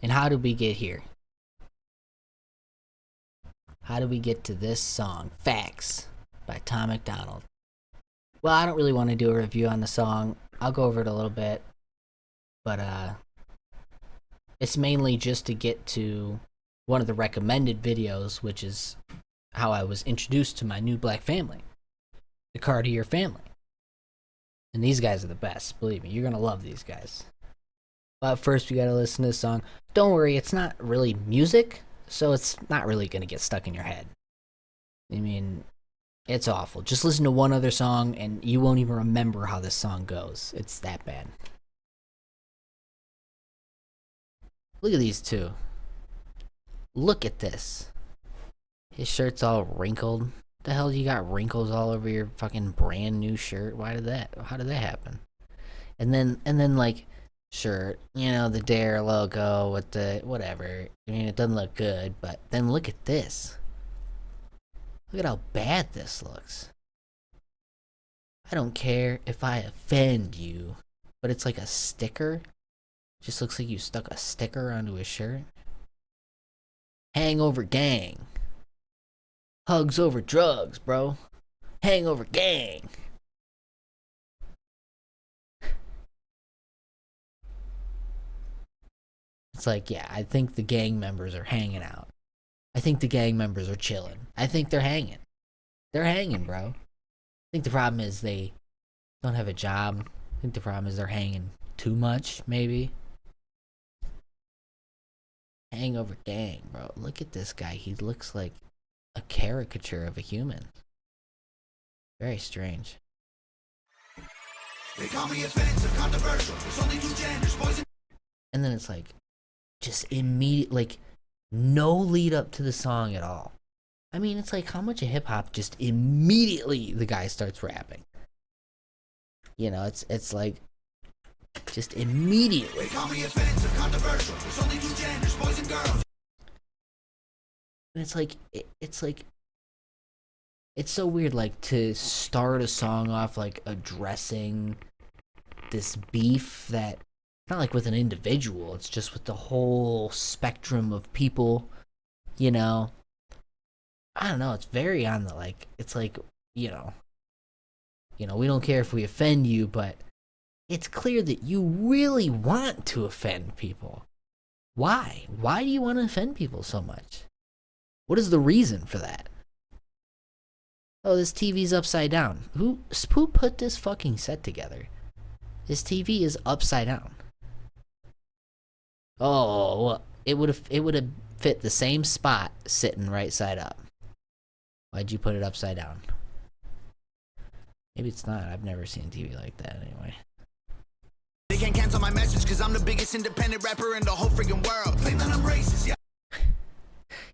And how did we get here? How did we get to this song? Facts by Tom MacDonald. Well, I don't really want to do a review on the song. I'll go over it a little bit. But it's mainly just to get to one of the recommended videos, which is how I was introduced to my new black family, the Cartier family. And these guys are the best, believe me. You're going to love these guys. But first, we got to listen to this song. Don't worry, it's not really music, so it's not really going to get stuck in your head. I mean, it's awful. Just listen to one other song, and you won't even remember how this song goes. It's that bad. Look at these two. Look at this. His shirt's all wrinkled. The hell you got wrinkles all over your fucking brand new shirt? How did that happen? And then like, sure, you know, the Dare logo with the whatever. I mean, it doesn't look good, but then look at this. Look at how bad this looks. I don't care if I offend you, but it's like a sticker. Just looks like you stuck a sticker onto his shirt. Hangover gang. Hugs over drugs, bro. Hangover gang. It's like, yeah, I think the gang members are hanging out. I think the gang members are chilling. I think they're hanging. They're hanging, bro. I think the problem is they don't have a job. I think the problem is they're hanging too much, maybe. Hangover gang, bro. Look at this guy. He looks like a caricature of a human. Very strange. They call me offensive, controversial. There's only two genders, boys and... And then it's like, just immediate, like, no lead up to the song at all. I mean, it's like how much of hip hop just immediately the guy starts rapping. You know, it's like just immediately. They call me offensive, controversial. There's only two genders, boys and girls. And it's like it's so weird, like, to start a song off like addressing this beef that not like with an individual, it's just with the whole spectrum of people, you know. I don't know, it's very on the, like, it's like, you know, we don't care if we offend you, but it's clear that you really want to offend people. Why? Why do you want to offend people so much? What is the reason for that? Oh, this TV's upside down. Who put this fucking set together? This TV is upside down. Oh, well, it would have fit the same spot sitting right side up. Why'd you put it upside down? Maybe it's not. I've never seen TV like that anyway. They can't cancel my message because I'm the biggest independent rapper in the whole freaking world. Claim that I'm racist, yeah.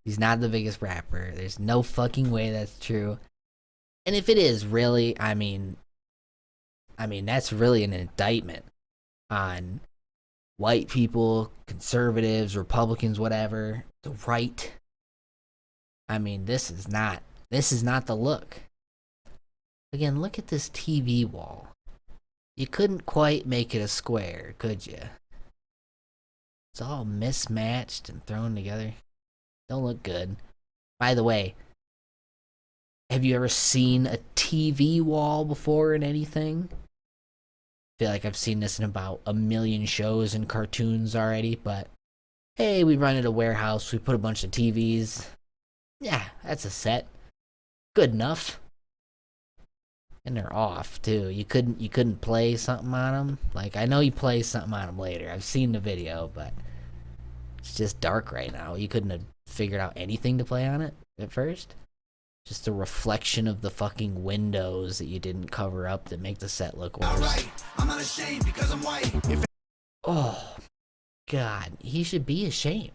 He's not the biggest rapper. There's no fucking way that's true. And if it is really, I mean that's really an indictment on white people, conservatives, Republicans, whatever, the right. I mean, this is not the look. Again, look at this TV wall. You couldn't quite make it a square, could you? It's all mismatched and thrown together. Don't look good. By the way, have you ever seen a TV wall before in anything? I feel like I've seen this in about a million shows and cartoons already, but hey, we rented a warehouse, we put a bunch of TVs. Yeah, that's a set. Good enough. And they're off too. You couldn't play something on them. Like, I know you play something on them later. I've seen the video, but it's just dark right now. You couldn't have figured out anything to play on it at first. Just a reflection of the fucking windows that you didn't cover up that make the set look worse. Alright, I'm not ashamed because I'm white. Oh, God, he should be ashamed.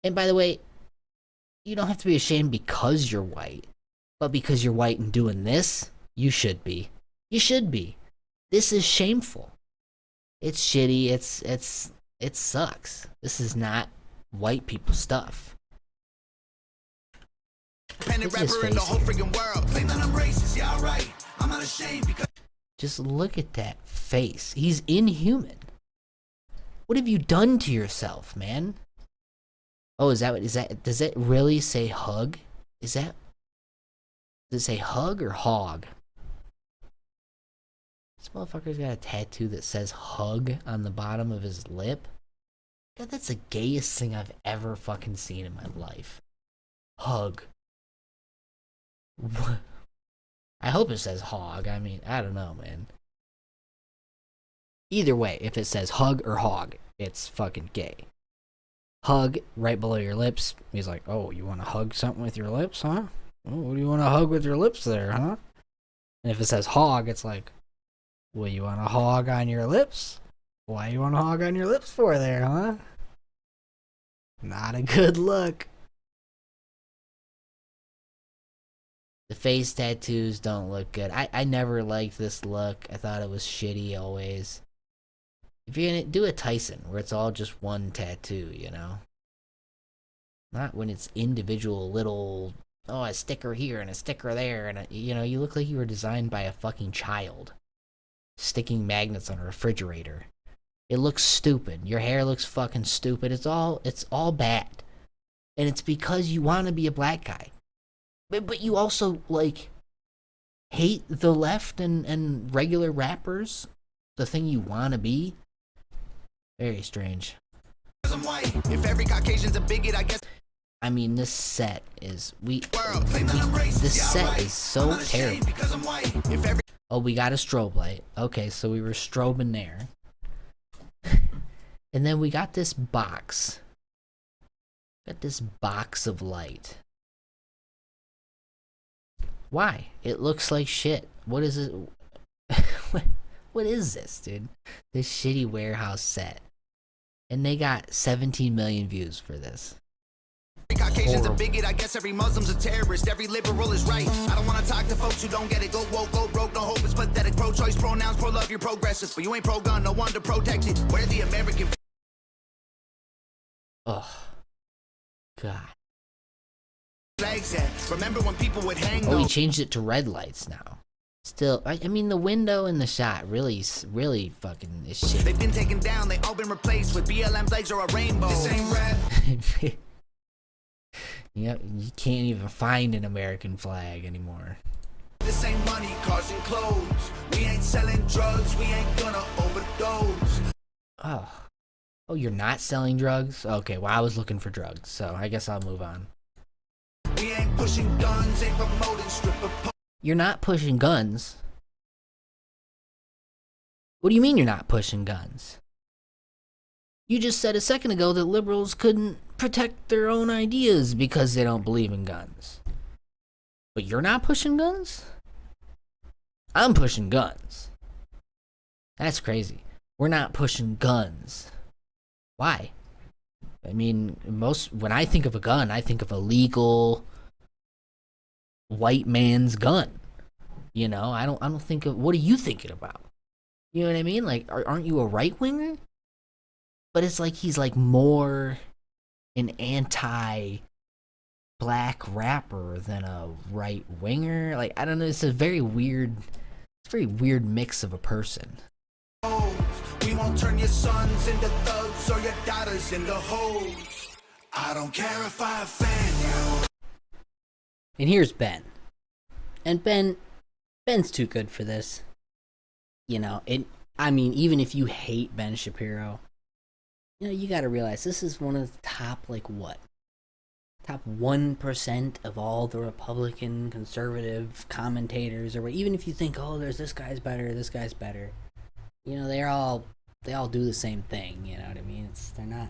And by the way, you don't have to be ashamed because you're white, but because you're white and doing this, you should be. You should be. This is shameful. It's shitty. It sucks. This is not white people stuff. Look at his face here. Just look at that face. He's inhuman. What have you done to yourself, man? Oh, is that, does it really say hug? Does it say hug or hog? This motherfucker's got a tattoo that says hug on the bottom of his lip. God, that's the gayest thing I've ever fucking seen in my life. Hug. What? I hope it says hog. I mean, I don't know, man. Either way, if it says hug or hog, it's fucking gay. Hug right below your lips. He's like, oh, you want to hug something with your lips, huh? Oh, what do you want to hug with your lips there, huh? And if it says hog, it's like, well, you want to hog on your lips? Why you want to hog on your lips for there, huh? Not a good look. The face tattoos don't look good. I never liked this look. I thought it was shitty always. If you're gonna do a Tyson where it's all just one tattoo, you know? Not when it's individual little, oh, a sticker here and a sticker there, and you know, you look like you were designed by a fucking child. Sticking magnets on a refrigerator. It looks stupid. Your hair looks fucking stupid. It's all bad. And it's because you want to be a black guy. But you also, like, hate the left and regular rappers? The thing you want to be? Very strange. If every Caucasian's a bigot, I guess. I mean, this set is this set is so terrible. Oh, we got a strobe light. Okay, so we were strobing there. And then we got this box. Got this box of light. Why? It looks like shit. What is it? What is this, dude? This shitty warehouse set. And they got 17 million views for this. Every Caucasian's a bigot, I guess every Muslim's a terrorist. Every liberal is right. I don't want to talk to folks who don't get it. Go woke, go broke, no hope, it's pathetic. Pro-choice, pronouns, pro-love, you're progressive. But you ain't pro-gun, no one to protect it. We're the American... Oh. God. Remember when people would hang... Oh, he changed it to red lights now. Still, I mean, the window in the shot really fucking is shit. They've been taken down, they all been replaced with BLM flags or a rainbow. This ain't rap. Yep, you can't even find an American flag anymore. This ain't money, cars and clothes. We ain't selling drugs, we ain't gonna overdose. Oh, you're not selling drugs? Okay, well, I was looking for drugs, so I guess I'll move on. We ain't pushing guns, ain't promoting stripper. You're not pushing guns. What do you mean you're not pushing guns? You just said a second ago that liberals couldn't protect their own ideas because they don't believe in guns. But you're not pushing guns? I'm pushing guns. That's crazy. We're not pushing guns. Why? I mean, when I think of a gun, I think of a legal white man's gun. You know, I don't think of, what are you thinking about? You know what I mean? Like, aren't you a right winger? But it's like he's like more an anti-black rapper than a right winger. Like, I don't know. It's a very weird mix of a person. We won't turn your sons into thugs or your daughters into hoes. I don't care if I offend you. And here's Ben. And Ben's too good for this. You know, I mean, even if you hate Ben Shapiro, you know, you gotta realize this is one of the top, like, what? Top 1% of all the Republican conservative commentators, or even if you think, oh, there's this guy's better, you know, they all do the same thing, you know what I mean? They're not.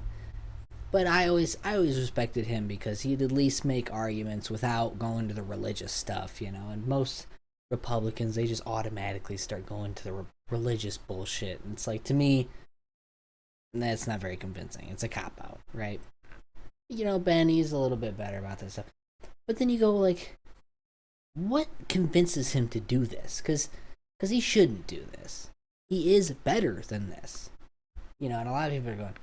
But I always respected him because he'd at least make arguments without going to the religious stuff, you know. And most Republicans, they just automatically start going to the religious bullshit. And it's like, to me, that's not very convincing. It's a cop-out, right? You know, Ben, he's a little bit better about this stuff. But then you go, like, what convinces him to do this? Because he shouldn't do this. He is better than this. You know, and a lot of people are going,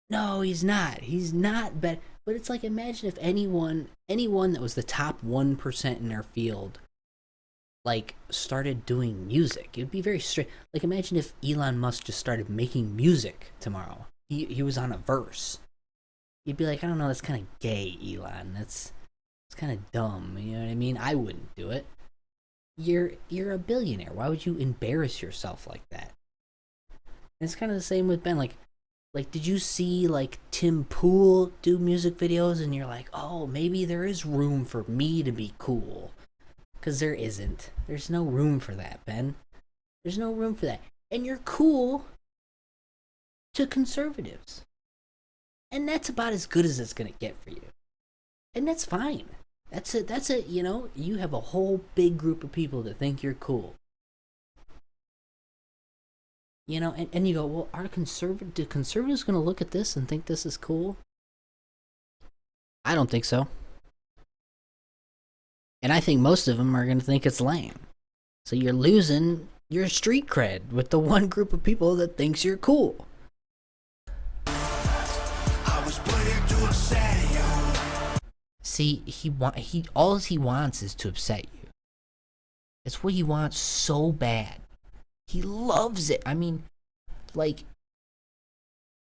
no, he's not. He's not better. But it's like, imagine if anyone that was the top 1% in their field, like, started doing music. It'd be very strange. Like, imagine if Elon Musk just started making music tomorrow. he was on a verse, you'd be like, I don't know, that's kind of gay, Elon. It's kind of dumb. You know what I mean? I wouldn't do it. You're a billionaire. Why would you embarrass yourself like that? And it's kind of the same with Ben. Like, did you see like Tim Pool do music videos, and you're like, oh, maybe there is room for me to be cool? Because there isn't. There's no room for that, Ben. There's no room for that. And you're cool to conservatives. And that's about as good as it's going to get for you. And that's fine. That's it, you know? You have a whole big group of people that think you're cool. You know, and you go, well, do conservatives going to look at this and think this is cool? I don't think so. And I think most of them are going to think it's lame. So you're losing your street cred with the one group of people that thinks you're cool. I was playing to upset you. See, all he wants is to upset you. It's what he wants so bad. He loves it. I mean, like,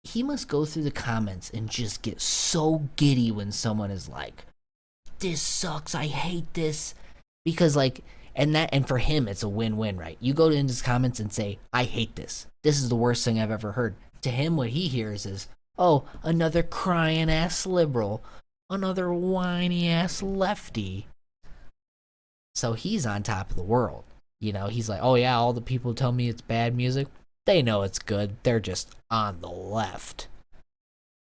he must go through the comments and just get so giddy when someone is like, this sucks, I hate this. Because, like, and for him, it's a win-win, right? You go into his comments and say, I hate this. This is the worst thing I've ever heard. To him, what he hears is, oh, another crying-ass liberal. Another whiny-ass lefty. So he's on top of the world. You know, he's like, oh yeah, all the people tell me it's bad music. They know it's good. They're just on the left.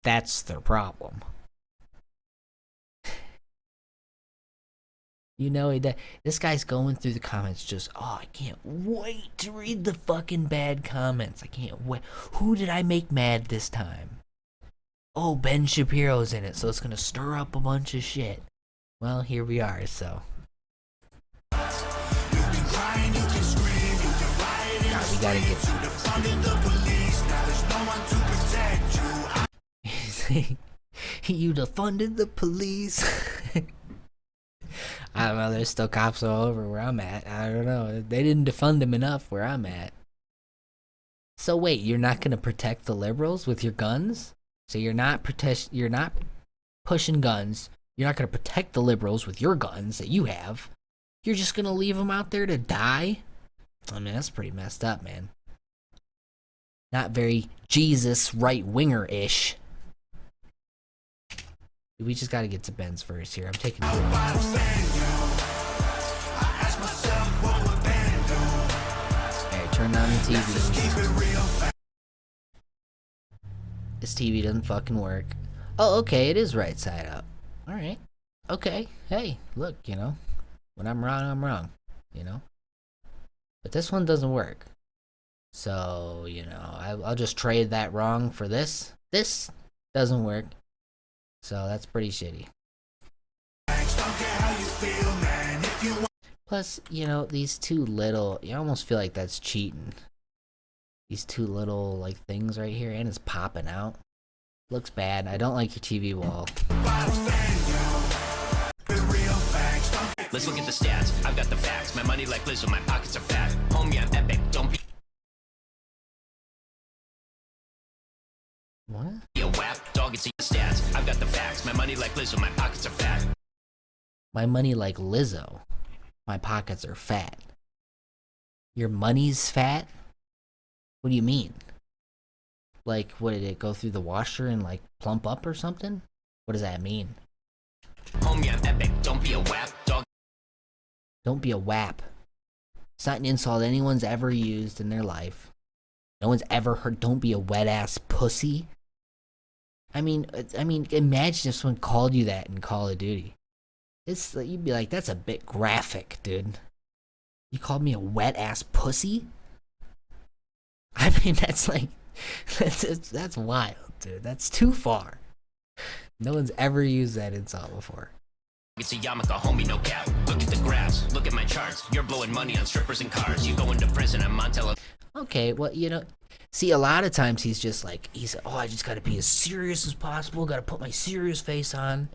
That's their problem. You know, this guy's going through the comments just, oh, I can't wait to read the fucking bad comments. I can't wait. Who did I make mad this time? Oh, Ben Shapiro's in it, so it's going to stir up a bunch of shit. Well, here we are, so. We gotta get you defunded the police. I don't know, there's still cops all over where I'm at. I don't know. They didn't defund them enough where I'm at. So wait, you're not gonna protect the liberals with your guns? So you're not pushing guns. You're not gonna protect the liberals with your guns that you have. You're just gonna leave them out there to die? I mean, that's pretty messed up, man. Not very Jesus right-winger-ish. We just gotta get to Ben's first here. I'm taking Alright, turn on the TV. This TV doesn't fucking work. Oh, okay, it is right side up. Alright. Okay, hey, look, you know. When I'm wrong, I'm wrong. You know? But this one doesn't work. So, you know, I'll just trade that wrong for this. This doesn't work. So that's pretty shitty. Plus, you know, these two little, you almost feel like that's cheating. These two little, like, things right here, and it's popping out. Looks bad. I don't like your TV wall. Let's look at the stats. I've got the facts. My money like Lizzo, my pockets are fat. Homie, I'm epic. Don't be what? Be a whap dog. It's the stats. I've got the facts. My money like Lizzo, my pockets are fat. My money like Lizzo, my pockets are fat. Your money's fat? What do you mean? Like, what did it go through the washer and like plump up or something? What does that mean? Homie, I'm epic. Don't be a whap dog. Don't be a whap. It's not an insult anyone's ever used in their life. No one's ever heard, don't be a wet ass pussy. I mean, imagine if someone called you that in Call of Duty. You'd be like, that's a bit graphic, dude. You called me a wet ass pussy? I mean, that's like, that's wild, dude. That's too far. No one's ever used that insult before. It's a yarmulke, homie, no cap. Look at the graphs, look at my charts. You're blowing money on strippers and cars. You going to prison, I'm on television. Okay, well, you know, see, a lot of times he's just like, oh, I just gotta be as serious as possible, gotta put my serious face on.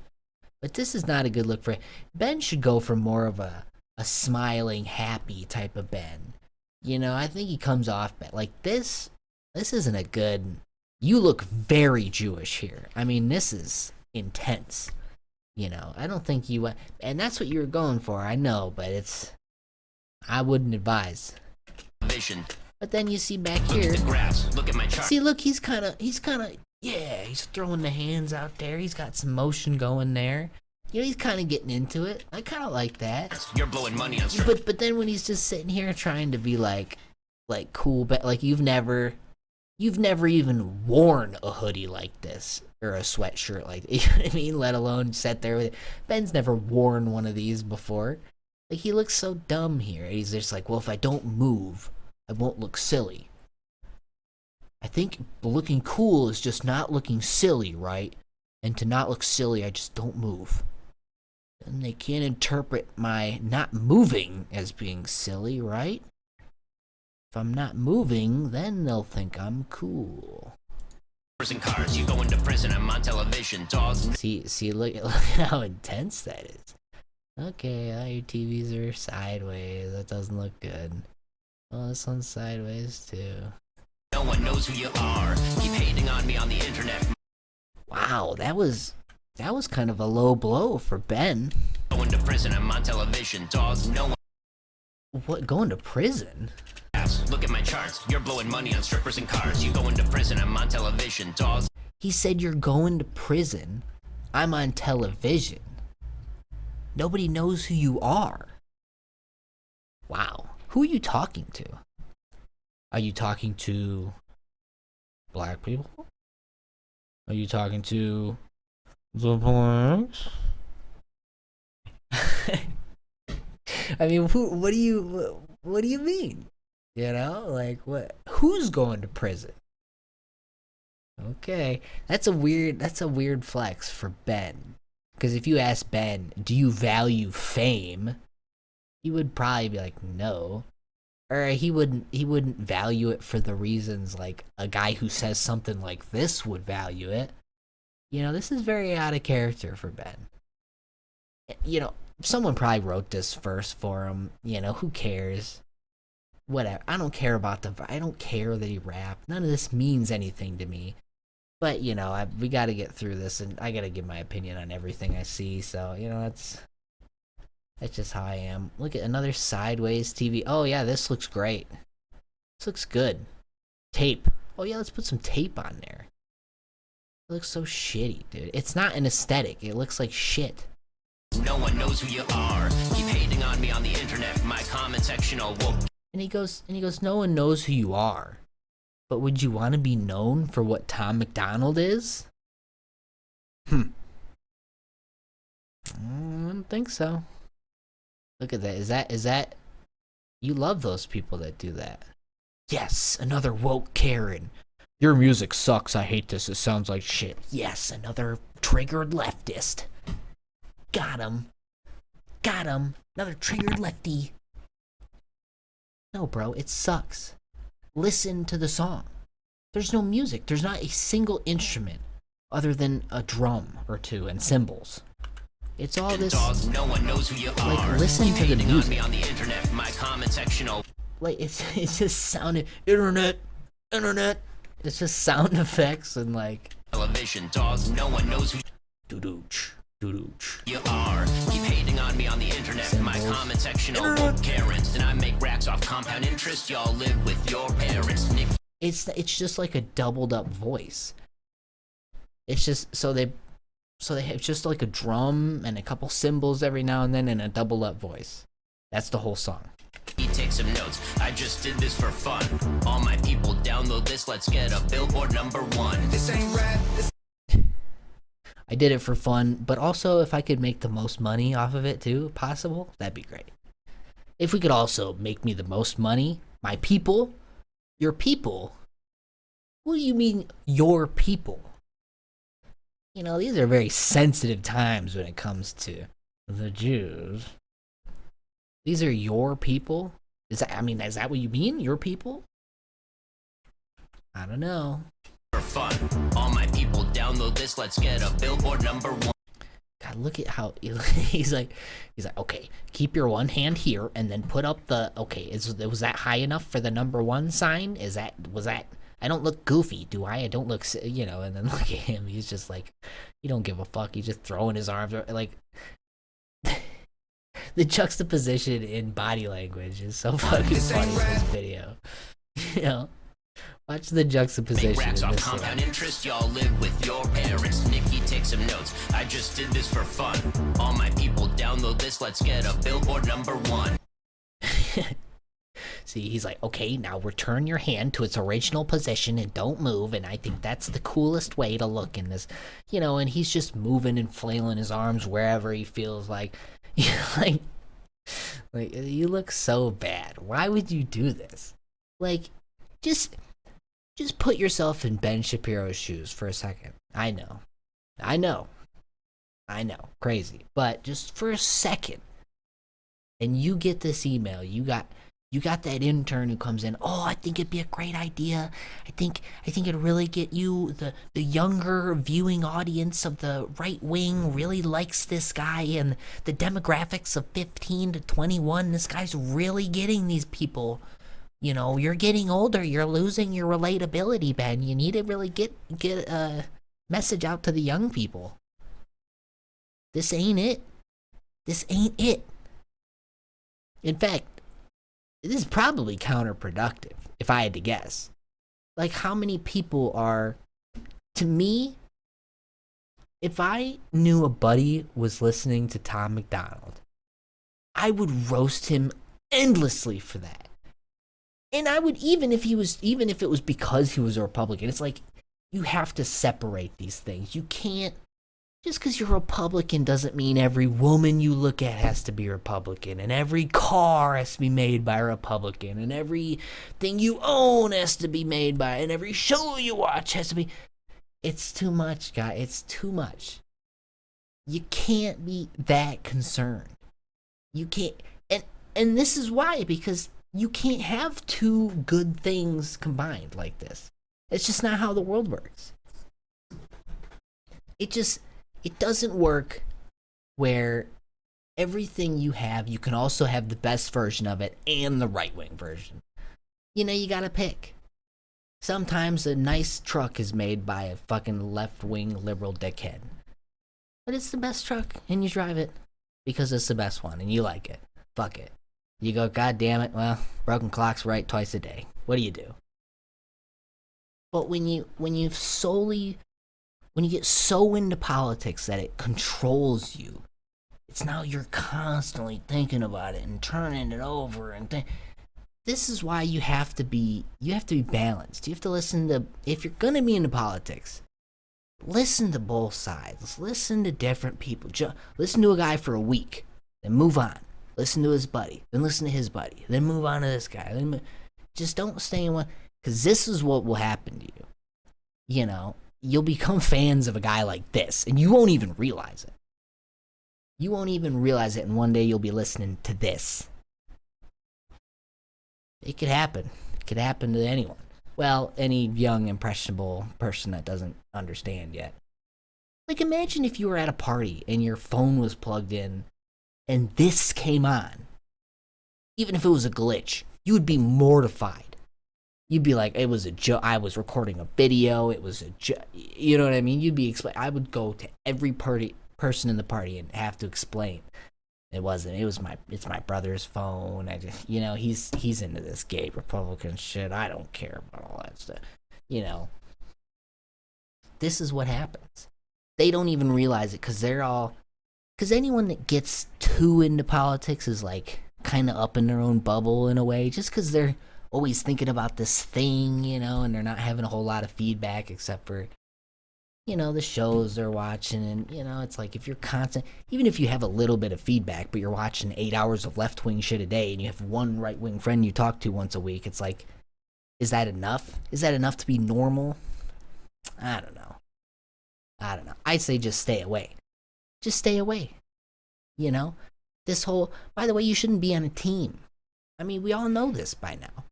But this is not a good look for him. Ben should go for more of a smiling, happy type of Ben. You know, I think he comes off like this isn't a good You look very Jewish here. I mean, this is intense. You know, I don't think you... And that's what you were going for, I know, but it's... I wouldn't advise. Vision. But then you see back here... Look at the graphs. Look at my chart. See, look, he's kind of... Yeah, he's throwing the hands out there. He's got some motion going there. You know, he's kind of getting into it. I kind of like that. You're blowing money on But then when he's just sitting here trying to be like cool, but like you've never even worn a hoodie like this or a sweatshirt like you know what I mean, let alone sat there with it. Ben's never worn one of these before. Like, he looks so dumb here. He's just like, well, if I don't move, I won't look silly. I think looking cool is just not looking silly, right? And to not look silly, I just don't move. And they can't interpret my not moving as being silly, right? If I'm not moving, then they'll think I'm cool. And cars, you go into prison. I'm on television. Dogs. See, look at how intense that is. Okay, all your TVs are sideways. That doesn't look good. Oh, this one's sideways too. No one knows who you are. Keep hating on me on the internet. Wow, that was kind of a low blow for Ben. Going to prison. I'm on television. Dogs. No one. What, going to prison? Look at my charts. You're blowing money on strippers and cars. You go into prison. I'm on television. Dogs. He said you're going to prison. I'm on television. Nobody knows who you are. Wow. Who are you talking to? Are you talking to black people? Are you talking to the blacks? I mean, what do you mean? You know, like what? Who's going to prison? Okay, that's a weird flex for Ben. Because if you ask Ben, do you value fame? He would probably be like, no. Or he wouldn't value it for the reasons like a guy who says something like this would value it. You know, this is very out of character for Ben. You know, someone probably wrote this verse for him. You know, who cares? Whatever. I don't care that he rapped. None of this means anything to me. But, you know, we got to get through this, and I got to give my opinion on everything I see. So, you know, that's just how I am. Look at another sideways TV. Oh, yeah, this looks great. This looks good. Tape. Oh, yeah, let's put some tape on there. It looks so shitty, dude. It's not an aesthetic. It looks like shit. No one knows who you are. Keep hating on me on the internet. My comment section all woke. And he goes, no one knows who you are. But would you want to be known for what Tom MacDonald is? I don't think so. Look at that. Is that... You love those people that do that. Yes, another woke Karen. Your music sucks. I hate this. It sounds like shit. Yes, another triggered leftist. Got him. Another triggered lefty. No, bro, it sucks. Listen to the song. There's no music. There's not a single instrument other than a drum or two and cymbals. It's all this. Dogs, no one knows who you are. Like, listen to the music. On the internet, my comment section all... Like, it's just sounded internet. It's just sound effects and like television. Dogs, no one knows who doo-dooch. You are. Keep hating on me on the internet. Symbols. My comment section all woke Karens. And I make racks off compound interest. Y'all live with your parents. Nick. It's just like a doubled up voice. It's just so they have just like a drum and a couple cymbals every now and then and a doubled up voice. That's the whole song. Take some notes. I just did this for fun. All my people download this. Let's get a Billboard #1. This ain't rap. I did it for fun, but also if I could make the most money off of it too, possible, that'd be great. If we could also make me the most money, my people, your people. What do you mean, your people? You know, these are very sensitive times when it comes to the Jews. These are your people? Is that what you mean? Your people? I don't know. For fun. All my people download this. Let's get a Billboard #1. God, look at how he's like, okay, keep your one hand here and then put up the, okay, was that high enough for the #1 sign? Was that I don't look goofy, do I? I don't look, you know, and then look at him. He's just like, he don't give a fuck. He's just throwing his arms, like, the juxtaposition in body language is so fucking funny in this video. You know? Watch the juxtaposition. Big racks in off this compound one. interest, y'all live with your parents. Nikki, take some notes. I just did this for fun. All my people download this, let's get a Billboard #1. See, he's like, okay, now return your hand to its original position and don't move. And I think that's the coolest way to look in this, you know. And he's just moving and flailing his arms wherever he feels like, you know, like you look so bad. Why would you do this? Like, just put yourself in Ben Shapiro's shoes for a second. I know, crazy, but just for a second, and you get this email. You got that intern who comes in. Oh, I think it'd be a great idea. I think it'd really get you, the younger viewing audience of the right wing really likes this guy, and the demographics of 15 to 21. This guy's really getting these people. You know, you're getting older. You're losing your relatability, Ben. You need to really get a message out to the young people. This ain't it. This ain't it. In fact, this is probably counterproductive, if I had to guess. Like, how many people are, to me, if I knew a buddy was listening to Tom MacDonald, I would roast him endlessly for that. And I would, even if it was because he was a Republican, it's like, you have to separate these things. You can't, just because you're a Republican doesn't mean every woman you look at has to be Republican, and every car has to be made by a Republican, and everything you own has to be made by, and every show you watch has to be. It's too much, guy. It's too much. You can't be that concerned. You can't, and this is why, because you can't have two good things combined like this. It's just not how the world works. It doesn't work where everything you have, you can also have the best version of it and the right-wing version. You know, you gotta pick. Sometimes a nice truck is made by a fucking left-wing liberal dickhead. But it's the best truck, and you drive it because it's the best one, and you like it. Fuck it. You go, God damn it, well, broken clock's right twice a day. What do you do? But when you get so into politics that it controls you, it's now you're constantly thinking about it and turning it over and this is why you have to be balanced. You have to listen to, if you're gonna be into politics, listen to both sides. Listen to different people. Listen to a guy for a week, then move on. Listen to his buddy, then listen to his buddy, then move on to this guy. Just don't stay in one, because this is what will happen to you. You know, you'll become fans of a guy like this, and you won't even realize it. You won't even realize it, and one day you'll be listening to this. It could happen. It could happen to anyone. Well, any young, impressionable person that doesn't understand yet. Like, imagine if you were at a party and your phone was plugged in and this came on. Even if it was a glitch, you would be mortified. You'd be like, it was a joke. I was recording a video. It was a joke. You know what I mean? You'd be I would go to every person in the party and have to explain. It wasn't. It's my brother's phone. I just, you know, he's into this gay Republican shit. I don't care about all that stuff. You know, this is what happens. They don't even realize it because anyone that gets too into politics is like kind of up in their own bubble in a way, just because they're always thinking about this thing, you know, and they're not having a whole lot of feedback except for, you know, the shows they're watching. And, you know, it's like if you're even if you have a little bit of feedback, but you're watching 8 hours of left-wing shit a day and you have one right-wing friend you talk to once a week, it's like, is that enough? Is that enough to be normal? I don't know. I say just stay away. Just stay away. You know? This whole, by the way, you shouldn't be on a team. I mean, we all know this by now.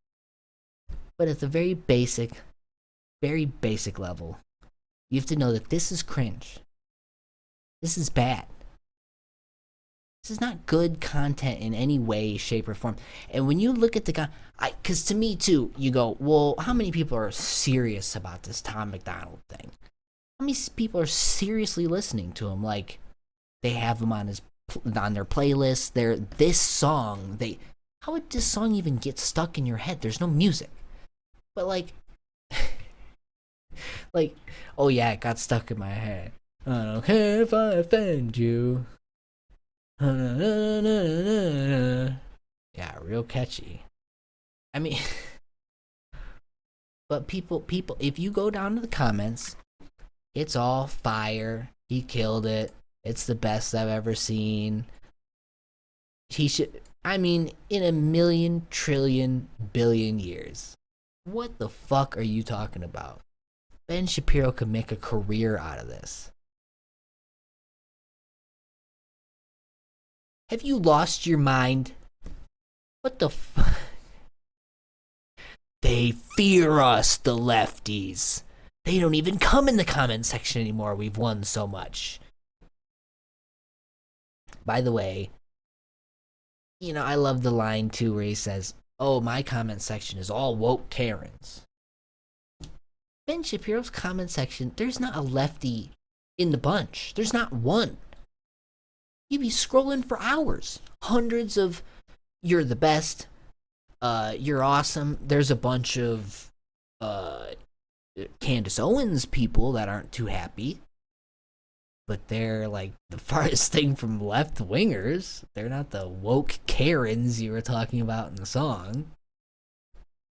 But at the very basic level, you have to know that this is cringe. This is bad. This is not good content in any way, shape, or form. And when you look at the guy, because to me too, you go, well, how many people are serious about this Tom McDonald thing? How many people are seriously listening to him? Like, they have him on their playlist. This song, how would this song even get stuck in your head? There's no music. But like, oh yeah, it got stuck in my head. I don't care if I offend you. Yeah, real catchy. I mean, but people, if you go down to the comments, it's all fire. He killed it. It's the best I've ever seen. He should, I mean, in a million, trillion, billion years. What the fuck are you talking about? Ben Shapiro could make a career out of this. Have you lost your mind? What the fuck? They fear us, the lefties. They don't even come in the comment section anymore. We've won so much. By the way, you know, I love the line too where he says, oh, my comment section is all woke Karens. Ben Shapiro's comment section, there's not a lefty in the bunch. There's not one. You'd be scrolling for hours. Hundreds of, you're the best, you're awesome. There's a bunch of Candace Owens people that aren't too happy. But they're like the farthest thing from left wingers. They're not the woke Karens you were talking about in the song.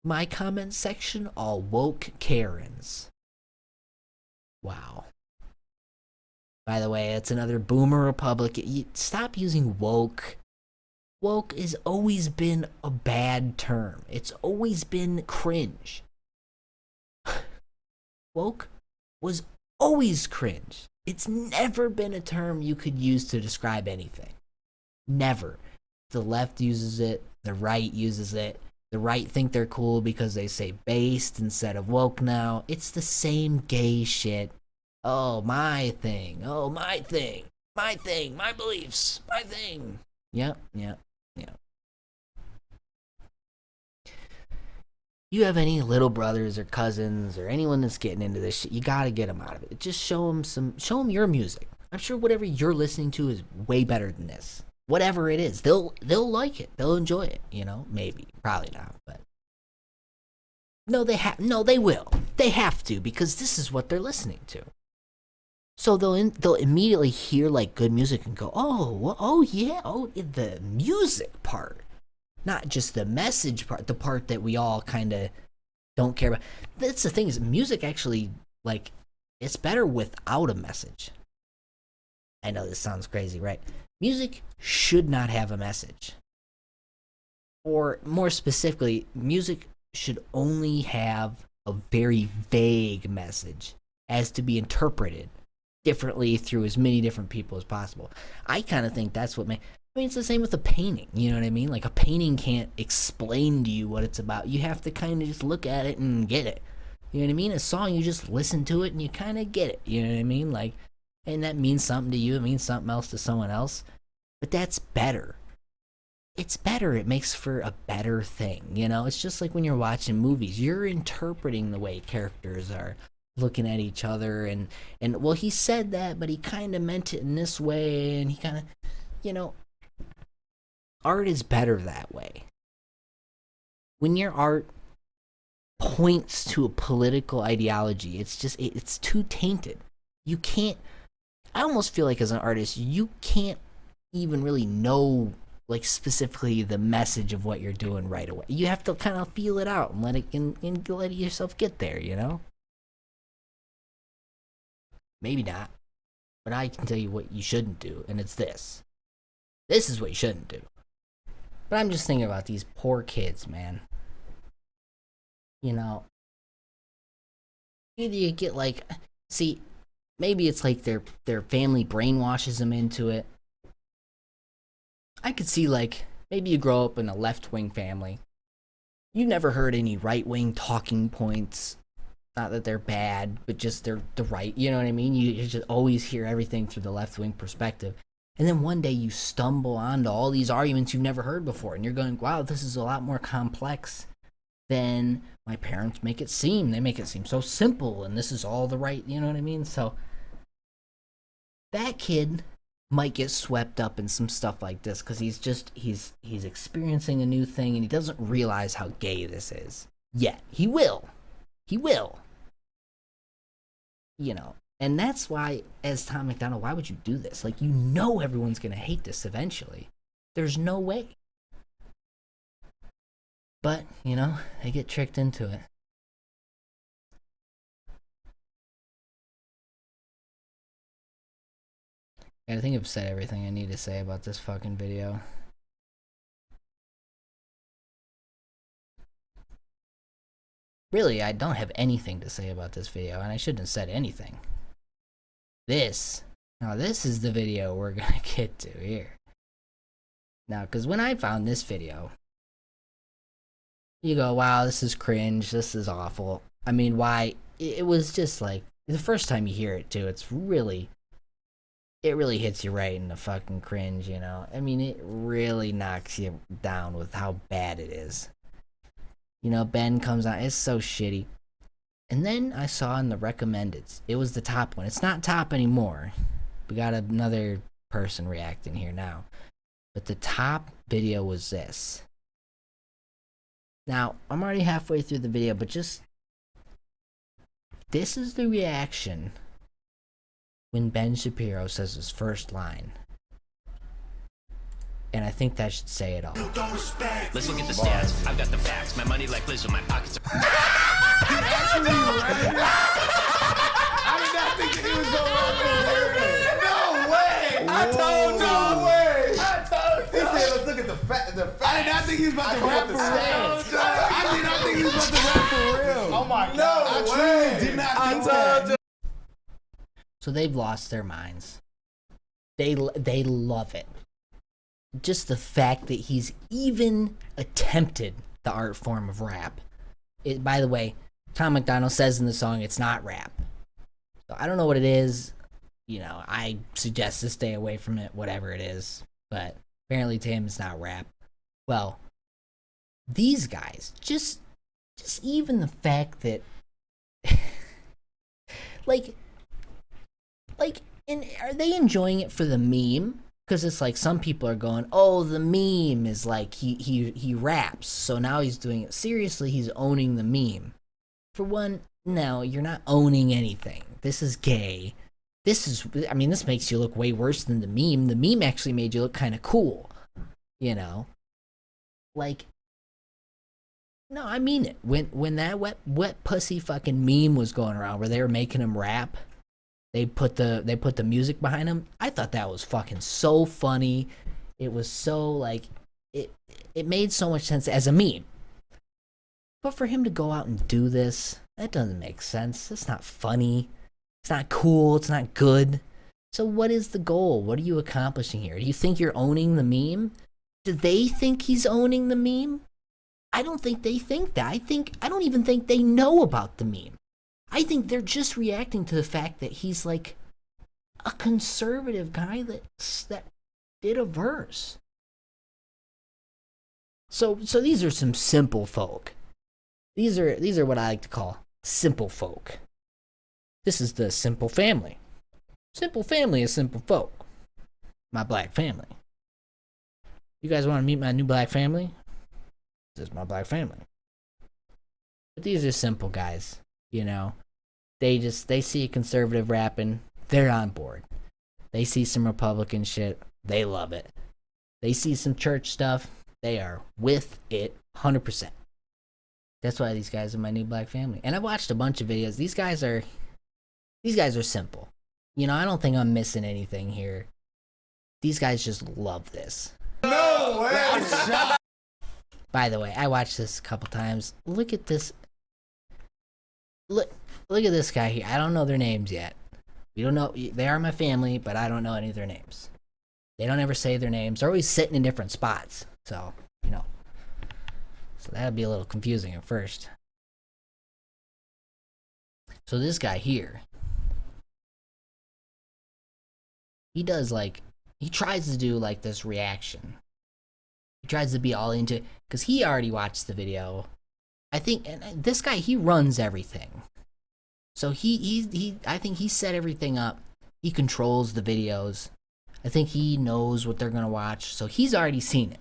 My comment section, all woke Karens. Wow. By the way, it's another boomer Republican. Stop using woke. Woke has always been a bad term. It's always been cringe. Woke was always cringe. It's never been a term you could use to describe anything. Never. The left uses it. The right uses it. The right think they're cool because they say based instead of woke now. It's the same gay shit. Oh, my thing. Oh, my thing. My thing. My beliefs. My thing. Yep. You have any little brothers or cousins or anyone that's getting into this shit, you gotta get them out of it. Just show them your music. I'm sure whatever you're listening to is way better than this. Whatever it is, they'll like it. They'll enjoy it, you know? Maybe. Probably not, but no, they will. They have to, because this is what they're listening to. So they'll immediately hear like good music and go, oh yeah, the music part. Not just the message part, the part that we all kind of don't care about. That's the thing, is music actually, like, it's better without a message. I know this sounds crazy, right? Music should not have a message. Or more specifically, music should only have a very vague message as to be interpreted differently through as many different people as possible. I kind of think that's what it's the same with a painting, you know what I mean? Like, a painting can't explain to you what it's about. You have to kind of just look at it and get it. You know what I mean? A song, you just listen to it and you kind of get it. You know what I mean? Like, and that means something to you. It means something else to someone else. But that's better. It's better. It makes for a better thing, you know? It's just like when you're watching movies. You're interpreting the way characters are looking at each other. And well, he said that, but he kind of meant it in this way. And he kind of, you know... Art is better that way. When your art points to a political ideology, it's too tainted. You can't, I almost feel like as an artist, you can't even really know, like, specifically the message of what you're doing right away. You have to kind of feel it out and let yourself get there, you know? Maybe not. But I can tell you what you shouldn't do, and it's this. This is what you shouldn't do. But I'm just thinking about these poor kids, man. You know, either you get like, see, maybe it's like their family brainwashes them into it. I could see, like, maybe you grow up in a left-wing family. You never heard any right-wing talking points. Not that they're bad, but just they're the right, you know what I mean? You just always hear everything through the left-wing perspective. And then one day you stumble onto all these arguments you've never heard before, and you're going, wow, this is a lot more complex than my parents make it seem. They make it seem so simple, and this is all the right, you know what I mean? So that kid might get swept up in some stuff like this because he's experiencing a new thing, and he doesn't realize how gay this is yet. He will. You know, and that's why, as Tom MacDonald, why would you do this? Like, you know everyone's going to hate this eventually. There's no way. But, you know, they get tricked into it. I think I've said everything I need to say about this fucking video. Really, I don't have anything to say about this video, and I shouldn't have said anything. Now this is the video we're gonna get to here. Now, because when I found this video, you go, wow, this is cringe, this is awful. I mean, why? It was just like, the first time you hear it too, it really hits you right in the fucking cringe, you know? I mean, it really knocks you down with how bad it is. You know, Ben comes out, it's so shitty. And then I saw in the recommendeds, it was the top one. It's not top anymore. We got another person reacting here now. But the top video was this. Now, I'm already halfway through the video, but just... this is the reaction when Ben Shapiro says his first line. And I think that should say it all. Let's look at the stats. I've got the facts. My money like Liz, so my pockets are... I did not think that he was going to rap. No way! I told you! He said, let's look at the facts. I did not think he was about to rap for real. I did not think he was about to rap for real. Oh my God. No way! I truly did not think that. So they've lost their minds. They love it. Just the fact that he's even attempted the art form of rap. By the way, Tom MacDonald says in the song it's not rap. So I don't know what it is. You know, I suggest to stay away from it, whatever it is. But apparently to him it's not rap. Well, these guys, just even the fact that like, and are they enjoying it for the meme? Because it's like some people are going, oh, the meme is like he raps, so now he's doing it seriously. He's owning the meme. For one, no, you're not owning anything. This is gay. This makes you look way worse than the meme. The meme actually made you look kind of cool, you know. Like, no, I mean it. When that wet pussy fucking meme was going around, where they were making him rap. They put the music behind him. I thought that was fucking so funny. It was so like it made so much sense as a meme. But for him to go out and do this, that doesn't make sense. It's not funny. It's not cool. It's not good. So what is the goal? What are you accomplishing here? Do you think you're owning the meme? Do they think he's owning the meme? I don't think they think that. I don't even think they know about the meme. I think they're just reacting to the fact that he's like a conservative guy that did a verse. So these are some simple folk. These are what I like to call simple folk. This is the simple family. Simple family is simple folk. My black family. You guys want to meet my new black family? This is my black family. But these are simple guys. You know, they see a conservative rapping, they're on board. They see some Republican shit, they love it. They see some church stuff, they are with it 100%. That's why these guys are my new black family. And I've watched a bunch of videos. These guys are simple. You know, I don't think I'm missing anything here. These guys just love this. No way! By the way, I watched this a couple times. Look at this. Look at this guy here. I don't know their names yet. We don't know. They are my family, but I don't know any of their names. They don't ever say their names. They're always sitting in different spots. So, you know. So that would be a little confusing at first. So this guy here, he does like he tries to do like this reaction. He tries to be all into it because he already watched the video. I think, and this guy, he runs everything. So I think he set everything up. He controls the videos. I think he knows what they're gonna watch. So he's already seen it.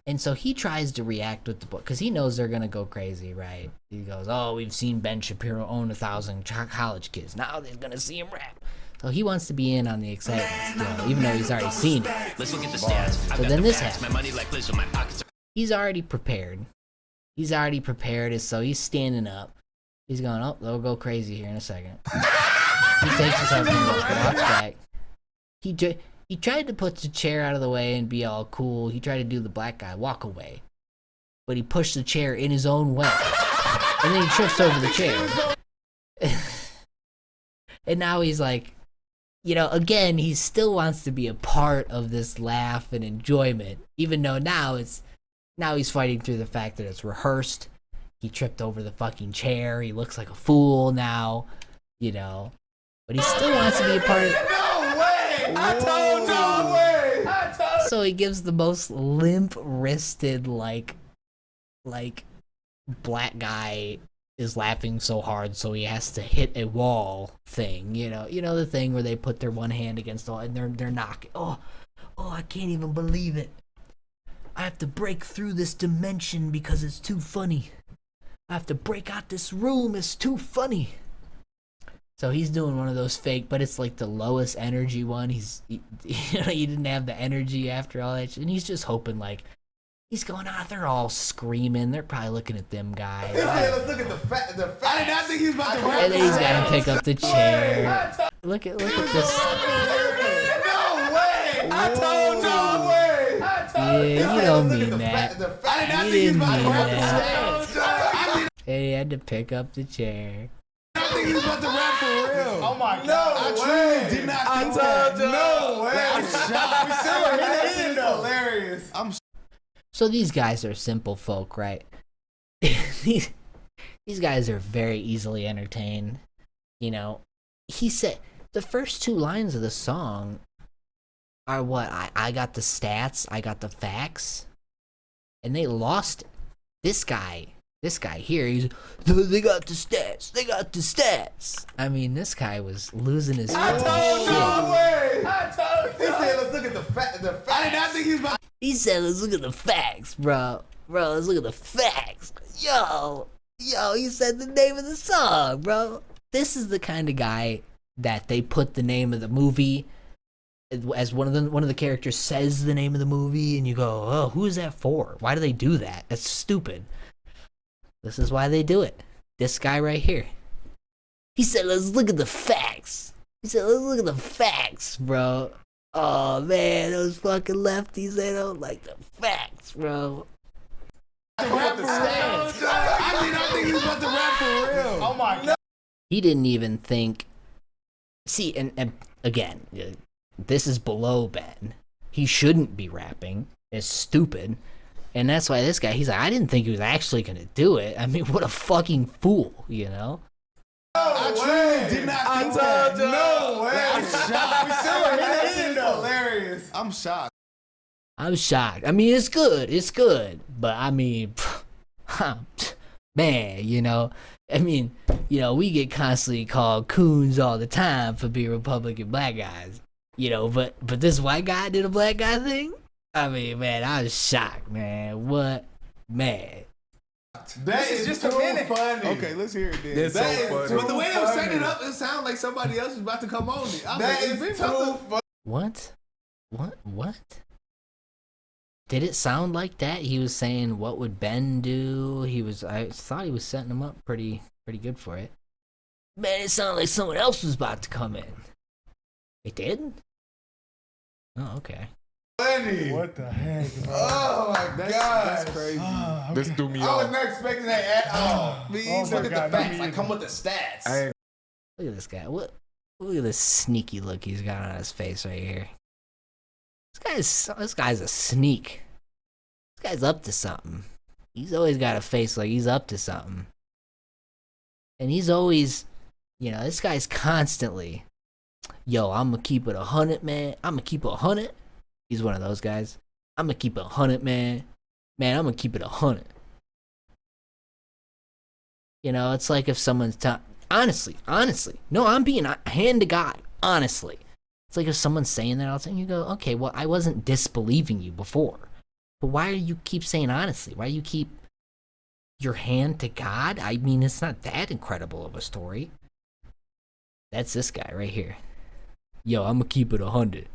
And so he tries to react with the book because he knows they're gonna go crazy, right? He goes, "Oh, we've seen Ben Shapiro own 1,000 college kids. Now they're gonna see him rap." So he wants to be in on the excitement, even though he's already seen it. Let's look at the stats. So then this happens. My money like Liz, so my pockets are... He's already prepared. So he's standing up. He's going, "Oh, they'll go crazy here in a second." He takes his headphones off, walks back. He tried to put the chair out of the way and be all cool. He tried to do the black guy, walk away. But he pushed the chair in his own way. And then he trips over the chair. And now he's like, again, he still wants to be a part of this laugh and enjoyment. Even though now he's fighting through the fact that it's rehearsed. He tripped over the fucking chair. He looks like a fool now, But he still wants to be a part of it. No way! I told you! No way! So he gives the most limp-wristed, like black guy is laughing so hard so he has to hit a wall thing, the thing where they put their one hand against the wall and they're knocking. Oh, I can't even believe it. I have to break through this dimension because it's too funny. I have to break out this room, it's too funny. So he's doing one of those fake, but it's like the lowest energy one. He didn't have the energy after all that shit. And he's just hoping, he's going, they're all screaming. They're probably looking at them guys. Let's look at the fact. I did not think he was about to rap. And then he's got to pick up the chair. Look at this. No way! I told you! No way! Yeah, you don't mean that. I did not You think he was didn't about to mean rap. that. And he had to pick up the chair. I think he was about to rap for real. Oh my God. No, I truly did not think that. No way. I'm shocked. This is hilarious. So these guys are simple folk, right? these guys are very easily entertained. He said the first two lines of the song are what? I got the stats, I got the facts. And they lost it. This guy here, they got the stats. I mean, this guy was losing his fucking shit. No way. I told you. He said, let's look at the facts. I did not think he was about He said, let's look at the facts, bro. Let's look at the facts. Yo, he said the name of the song, bro. This is the kind of guy that they put the name of the movie as one of the characters says the name of the movie, and you go, oh, who is that for? Why do they do that? That's stupid. This is why they do it. This guy right here. He said, let's look at the facts. Bro. Oh, man, those fucking lefties, they don't like the facts, bro. to rap for real. I did not think he was about to rap for real. Oh my God. He didn't even think. See, and again, this is below Ben. He shouldn't be rapping. It's stupid. And that's why this guy, he's like, I didn't think he was actually going to do it. I mean, what a fucking fool, I truly did not think that. No way. I'm shocked. This is hilarious. I'm shocked. I'm shocked. I mean, it's good. But I mean, man, I mean, we get constantly called coons all the time for being Republican black guys, but this white guy did a black guy thing? I mean, man, I was shocked, man. What? Man. That is just too a minute. funny. Okay, let's hear it then. That's That so is funny. too But the way they were setting it funny. up, it sounded like somebody else was about to come on it. That is too funny. What? Did it sound like that? He was saying, what would Ben do? I thought he was setting him up pretty good for it. Man, it sounded like someone else was about to come in. It did? Oh, okay. Funny. What the heck, bro? Oh my God. That's crazy. This threw me I was off. not expecting that at all. Please Oh my look at God, the me facts. Like, either. come with the stats. I ain't Look at this guy. Look at this sneaky look he's got on his face right here. This guy's a sneak. This guy's up to something. He's always got a face like he's up to something. And he's always, this guy's constantly yo, I'm gonna keep it 100, man. I'm gonna keep it 100. He's one of those guys. I'm gonna keep it 100, man. Man, I'm gonna keep it 100. You know, it's like if someone's honestly, no, I'm being hand to God, honestly. It's like if someone's saying that all the time, you go, okay, well, I wasn't disbelieving you before, but why do you keep saying honestly? Why do you keep your hand to God? I mean, it's not that incredible of a story. That's this guy right here. Yo, I'm gonna keep it 100.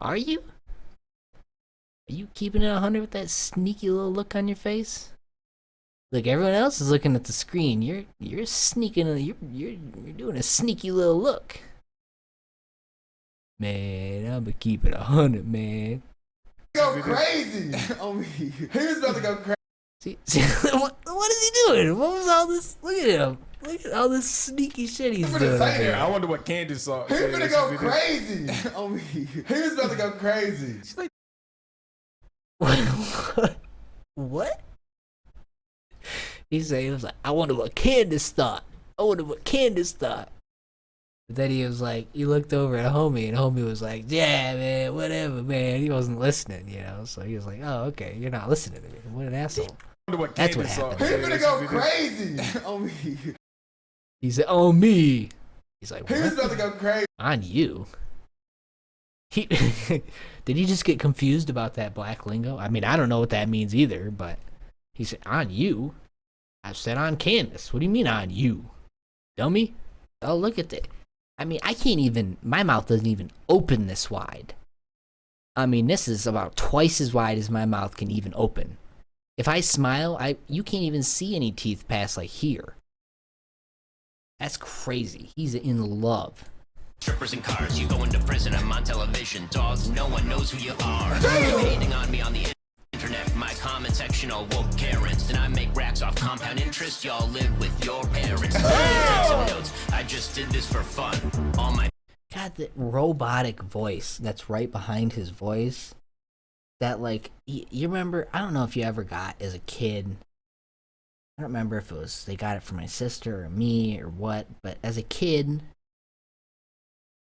Are you? Are you keeping it 100 with that sneaky little look on your face? Look, everyone else is looking at the screen. You're sneaking. You're doing a sneaky little look. Man, I'm gonna keep it 100, man. Go crazy on me. He was about to go crazy. See what is he doing? What was all this? Look at him. Look at all this sneaky shit he's doing. I wonder what Candace saw. He was gonna go crazy on me. He was about to go crazy. What? He said, he was like, I wonder what Candace thought. But then he was like, he looked over at Homie, and Homie was like, yeah, man, whatever, man. He wasn't listening, you know? So he was like, oh, okay, you're not listening to me. What an asshole. That's what happened. He was gonna go crazy on me. He said, on me. He's like, what? He was about to go crazy. On you? He Did he just get confused about that black lingo? I mean, I don't know what that means either, but he said, on you? I said on Candace. What do you mean on you? Dummy? Oh, look at that. I mean, I can't even, my mouth doesn't even open this wide. I mean, this is about twice as wide as my mouth can even open. If I smile, you can't even see any teeth past like here. That's crazy. He's in love. Strippers and cars, you go into prison, I'm on television. Dogs, no one knows who you are. You hating on me on the internet, my comment section all woke Karens. And I make racks off compound interest, y'all live with your parents. Take some notes, I just did this for fun. All my God, that robotic voice that's right behind his voice. That like, you remember, I don't know if you ever got as a kid. I don't remember if it was, they got it from my sister or me or what, but as a kid,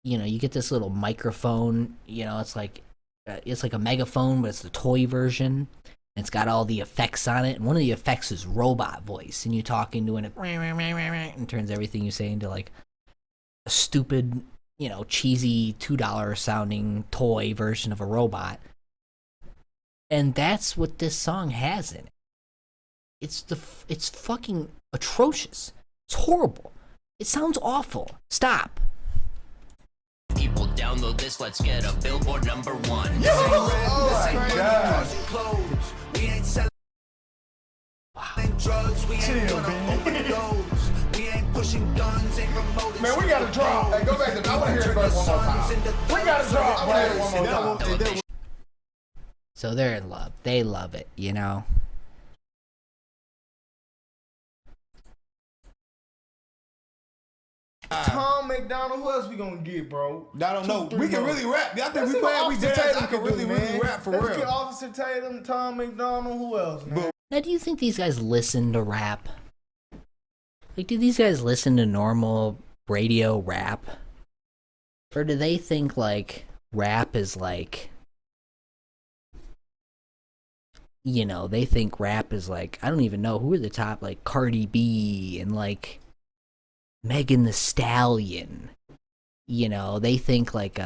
you know, you get this little microphone, you know, it's like a megaphone, but it's the toy version. And it's got all the effects on it, and one of the effects is robot voice, and you talk into it, and turns everything you say into like a stupid, you know, cheesy $2 sounding toy version of a robot. And that's what this song has in it. It's fucking atrocious. It's horrible. It sounds awful. Stop. people download this, let's get a Billboard #1. Oh my God. We ain't selling drugs, we ain't gonna overdose. We ain't pushing guns, ain't promoting. Man, we gotta drop. Hey, go back to, I wanna hear the verse one more time. We gotta drop. I wanna hear it one more time. So they're in love. They love it, you know? Tom McDonald, who else we gonna get, bro? I don't know. We can really rap. Y'all think Let's we see what playing? We Officer dance. Tatum I can do, really man. rap for Let's real. get Officer Tatum, Tom McDonald, who else, man? Now, do you think these guys listen to rap? Like, do these guys listen to normal radio rap? Or do they think, like, rap is like... You know, they think rap is like... I don't even know. Who are the top, like, Cardi B and, like... Megan Thee Stallion. You know, they think, like,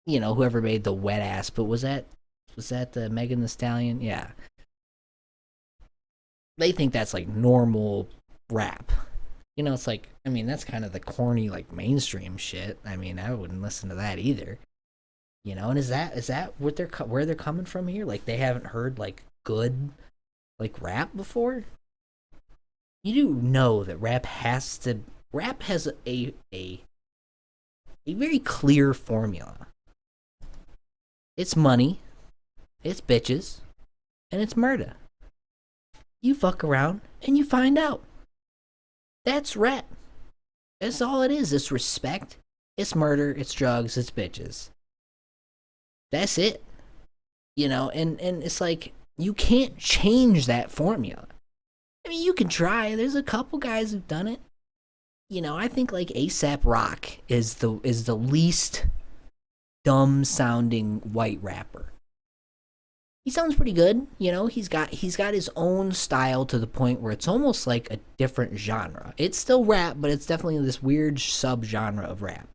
you know, whoever made the Wet Ass, but was that the Megan Thee Stallion? Yeah. They think that's like normal rap. You know, it's like, I mean, that's kind of the corny, like, mainstream shit. I mean, I wouldn't listen to that either. You know, and is that what where they're coming from here? Like, they haven't heard like good, like, rap before? You do know that rap has a very clear formula. It's money, it's bitches, and it's murder. You fuck around and you find out. That's rap. That's all it is. It's respect, it's murder, it's drugs, it's bitches. That's it. You know, and it's like, you can't change that formula. I mean, you can try. There's a couple guys who've done it. you know, I think like ASAP Rock is the least dumb sounding white rapper. He sounds pretty good, you know. He's got his own style to the point where it's almost like a different genre. It's still rap, but it's definitely this weird sub-genre of rap.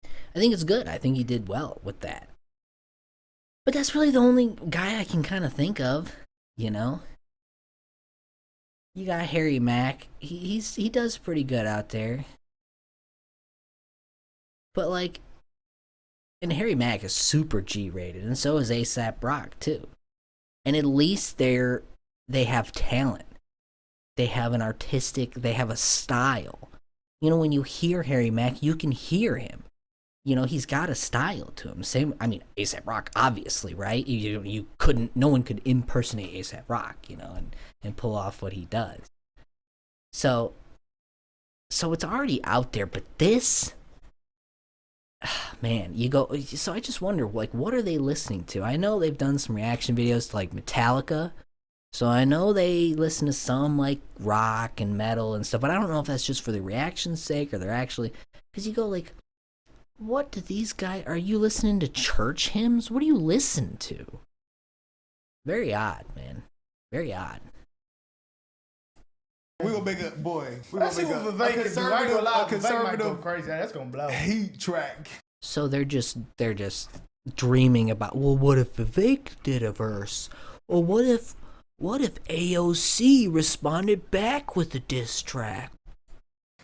I think it's good. I think he did well with that. But that's really the only guy I can kind of think of, you know. You got Harry Mack. He does pretty good out there. But like, and Harry Mack is super G-rated, and so is A$AP Rock too. And at least they have talent. They have an artistic, they have a style. You know, when you hear Harry Mack, you can hear him. You know, he's got a style to him. Same, I mean, A$AP Rock, obviously, right? You couldn't, no one could impersonate A$AP Rock, you know, and pull off what he does. So it's already out there, but this, man, you go, so I just wonder, like, what are they listening to? I know they've done some reaction videos to, like, Metallica, so I know they listen to some, like, rock and metal and stuff, but I don't know if that's just for the reaction's sake or they're actually, because you go, like, what do these guys, are you listening to church hymns? What do you listen to? Very odd, man. Very odd. We gonna make a boy. We Let's see gonna what make Vivek can do. I ain't gonna lie, Vivek might go conservative crazy. That's gonna blow. heat track. So they're just dreaming about, well, what if Vivek did a verse? Or what if AOC responded back with a diss track?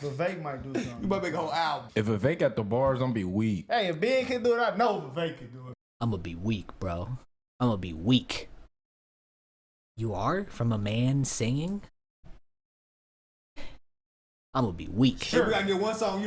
Vivek might do something. You might make a whole album. If Vivek got the bars, I'm be weak. Hey, if Ben can do it, I know Vivek can do it. I'm gonna be weak, bro. I'm gonna be weak. You are? From a man singing? I'm gonna be weak. Sure. We gotta get one song.